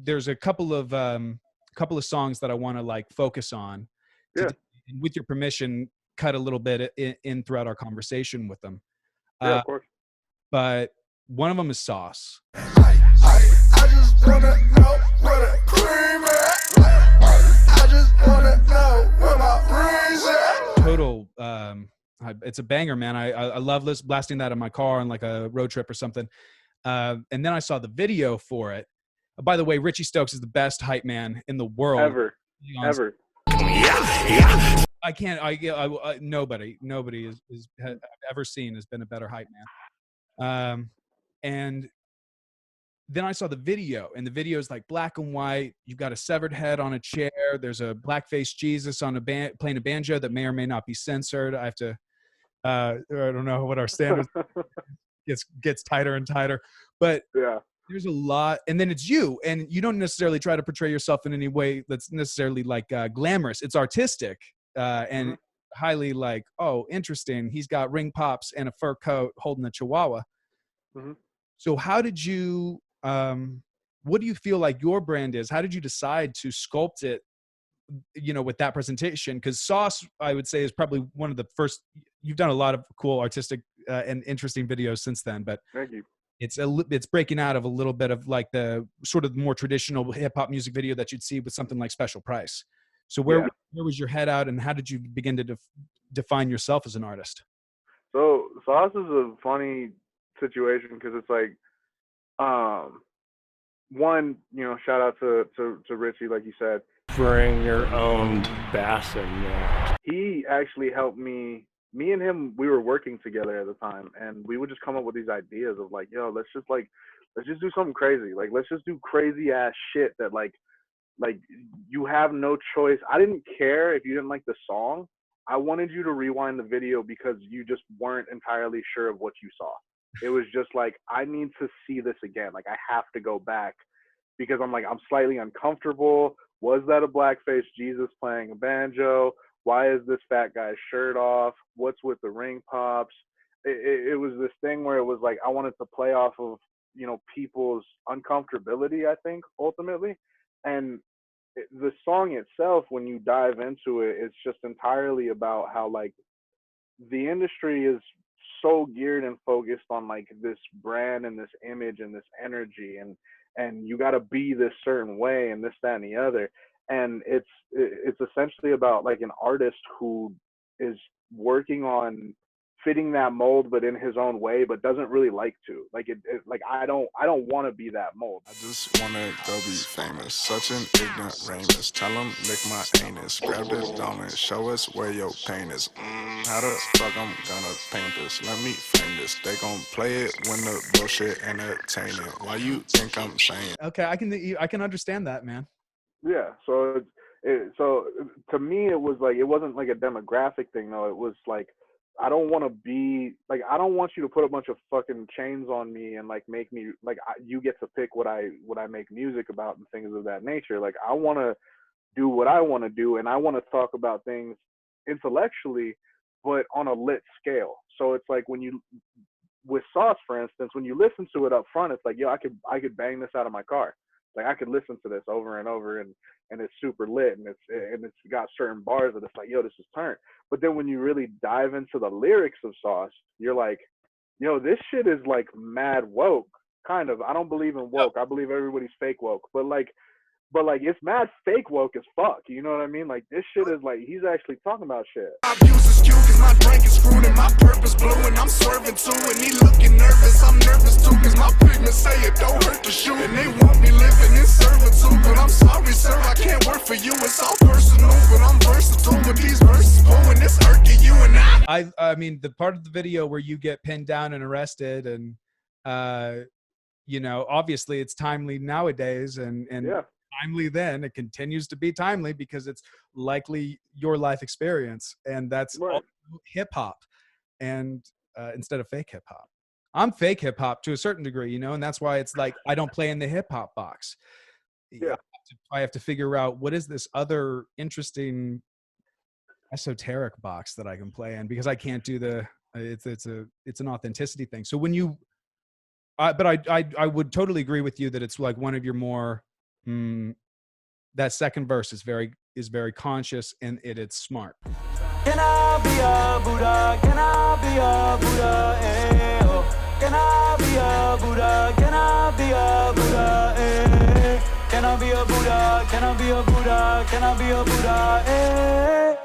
there's a couple of songs that I want to like focus on. Yeah. And with your permission, cut a little bit in throughout our conversation with them. Yeah, of course. But one of them is Sauce. I just wanna know where the cream at. I just wanna know where my rings at. Total, it's a banger, man. I love blasting that in my car on like a road trip or something. And then I saw the video for it. By the way, Richie Stokes is the best hype man in the world. Ever. I can't. Nobody has ever seen has been a better hype man. And then I saw the video, and the video is like black and white. You've got a severed head on a chair. There's a blackface Jesus on playing a banjo that may or may not be censored. I have to. I don't know what our standards gets tighter and tighter, but yeah. There's a lot, and then it's you, and you don't necessarily try to portray yourself in any way that's necessarily like glamorous. It's artistic and highly like, oh, interesting. He's got ring pops and a fur coat holding a chihuahua. So how did you, what do you feel like your brand is? How did you decide to sculpt it, you know, with that presentation? Because Sauce, I would say, is probably one of the first. You've done a lot of cool artistic and interesting videos since then, but thank you. It's breaking out of a little bit of like the sort of more traditional hip hop music video that you'd see with something like Special Price. So where was your head out, and how did you begin to define yourself as an artist? So Sauce is a funny situation because it's like, one, you know, shout out to Richie, like you said. Bring your own bassin. Yeah. He actually helped me. Me and him, we were working together at the time, and we would just come up with these ideas of like, yo, let's just do something crazy. Like, let's just do crazy ass shit that like you have no choice. I didn't care if you didn't like the song. I wanted you to rewind the video because you just weren't entirely sure of what you saw. It was just like, I need to see this again. Like, I have to go back because I'm slightly uncomfortable. Was that a blackface Jesus playing a banjo? Why is this fat guy's shirt off? What's with the ring pops? It was this thing where it was like, I wanted to play off of, you know, people's uncomfortability, I think, ultimately. And the song itself, when you dive into it, it's just entirely about how like the industry is so geared and focused on like this brand and this image and this energy, and you got to be this certain way and this, that, and the other. And it's essentially about like an artist who is working on fitting that mold, but in his own way, but doesn't really like to. Like like I don't want to be that mold. I just wanna go be famous. Such an ignorant Ramus. Tell him lick my anus. Grab the donut. Show us where your pain is. How the fuck I'm gonna paint this? Let me frame this. They gon' play it when the bullshit entertaining. Why you think I'm saying? Okay, I can understand that, man. Yeah, so so to me it was like, it wasn't like a demographic thing though. It was like, I don't want to be like, I don't want you to put a bunch of fucking chains on me and like make me like, you get to pick what I make music about and things of that nature. Like, I want to do what I want to do, and I want to talk about things intellectually, but on a lit scale. So it's like with Sauce, for instance, when you listen to it up front, it's like, yo, I could bang this out of my car. Like, I could listen to this over and over, and it's super lit, and it's got certain bars that it's like, yo, this is turnt. But then when you really dive into the lyrics of Sauce, you're like, yo, this shit is like mad woke, kind of. I don't believe in woke. I believe everybody's fake woke. But like it's mad fake woke as fuck. You know what I mean? Like, this shit is like, he's actually talking about shit. My drink is screwed and my purpose blue, and I'm swerving too, and he looking nervous. I'm nervous too, cause my pigments say it don't hurt to shoot, and they want me living in servitude. But I'm sorry, sir, I can't work for you. It's all personal, but I'm versatile with these verses. When it's irking you and I mean, the part of the video where you get pinned down and arrested, and you know, obviously it's timely nowadays, and yeah. Timely then, it continues to be timely because it's likely your life experience, and that's right. Hip hop, and instead of fake hip hop. I'm fake hip hop to a certain degree, you know, and that's why it's like I don't play in the hip hop box. Yeah. I have to figure out what is this other interesting esoteric box that I can play in, because I can't do the it's an authenticity thing. So when you but I would totally agree with you that it's like one of your more That second verse is very conscious and it's smart. Can I be a Buddha? Can I be a Buddha? Eh, oh. Can I be a Buddha? Can I be a Buddha? Eh. Can I be a Buddha? Can I be a Buddha? Can I be a Buddha? Eh.